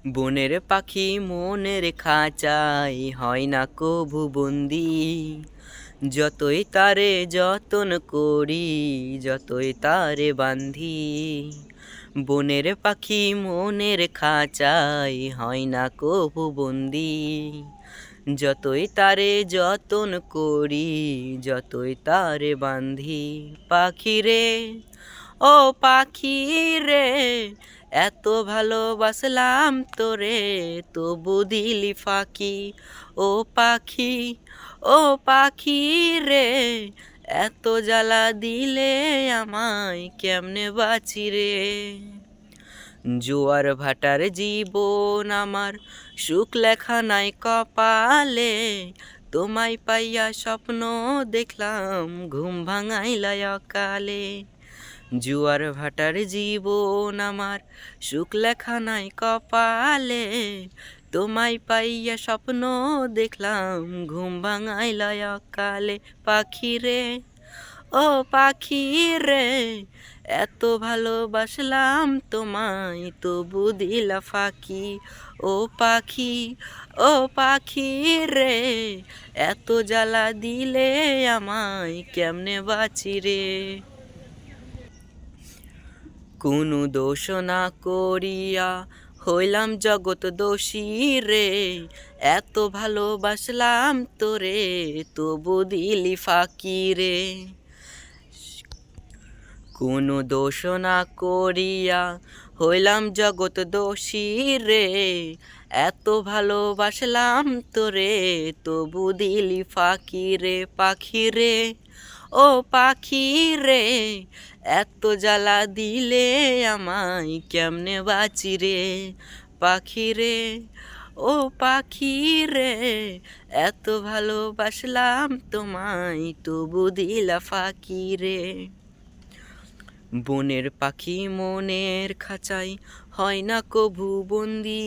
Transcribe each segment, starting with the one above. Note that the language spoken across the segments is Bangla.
বনের পাখি মনের খাঁচায় হয় না কভু বন্দি। যতই তারে যতন করি, যতই তারে বান্ধি। বনের পাখি মনের খাঁচায় হয় না কভু বন্দি। যতই তারে যতন করি, যতই তারে বান্ধি। পাখিরে, ও পাখি রে, এত ভালোবাসলাম তোরে, তবু দিলি ফাঁকি। ও পাখি, ও পাখি রে, এত জ্বালা দিলে আমায়, কেমনে বাঁচি রে। জোয়ার ভাটার জীবন আমার, সুখ লেখা নাই কপালে। তোমায় পাইয়া স্বপ্ন দেখলাম, ঘুম ভাঙাইলা অকালে। জোয়ার ভাটার জীবন আমার, সুখ লেখা নাই কপালে। তোমায় পাইয়া স্বপ্ন দেখলাম, ঘুম ভাঙাইলা অকালে। পাখি রে, ও পাখি রে, এত ভালোবাসলাম তোমায়, তবু দিলা ফাঁকি। ও পাখি, ও পাখি রে, এত জ্বালা দিলে আমায়, কেমনে বাঁচি রে। কোনো দোষ না করিয়া হইলাম জগৎ দোষী রে। এত ভালোবাসলাম তোরে, তবু দিলি ফাঁকি রে। কোনো দোষ না করিয়া হইলাম জগৎ দোষী রে। এত ভালোবাসলাম তোরে, তবু দিলি ফাঁকি রে। পাখি রে, ও পাখি রে, এত জ্বালা দিলে আমায়, কেমনে বাঁচি রে। পাখি রে, ও পাখি রে, এত ভালোবাসলাম তোমায়, তবু দিলা ফাঁকি রে। বনের পাখি মনের খাঁচায় হয় না কভু বন্দি।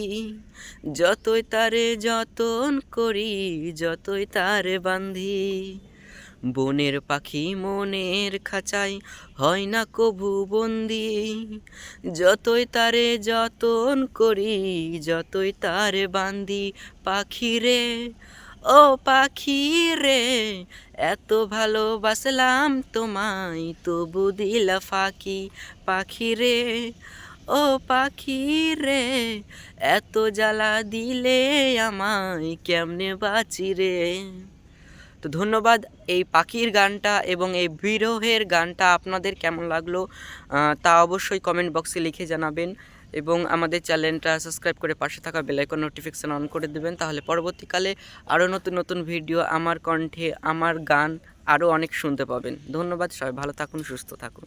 যতই তারে যতন করি, যতই তারে বান্ধি। বনের পাখি মনের খাঁচায় হয় না কভু বন্দি। যতই তারে যতন করি, যতই তারে বান্ধি। পাখি রে, ও পাখি রে, এত ভালোবাসলাম তোমায়, তবু দিলা ফাঁকি। পাখি রে, ও পাখি রে, এত জ্বালা দিলে আমায়, কেমনে বাঁচি রে। তো ধন্যবাদ। এই পাখির গানটা এবং এই বিরহের গানটা আপনাদের কেমন লাগলো তা অবশ্যই কমেন্ট বক্সে লিখে জানাবেন। এবং আমাদের চ্যানেলটা সাবস্ক্রাইব করে পাশে থাকা বেল আইকন নোটিফিকেশন অন করে দেবেন, তাহলে পরবর্তীকালে আরও নতুন নতুন ভিডিও, আমার কণ্ঠে আমার গান আরও অনেক শুনতে পাবেন। ধন্যবাদ, সবাই ভালো থাকুন, সুস্থ থাকুন।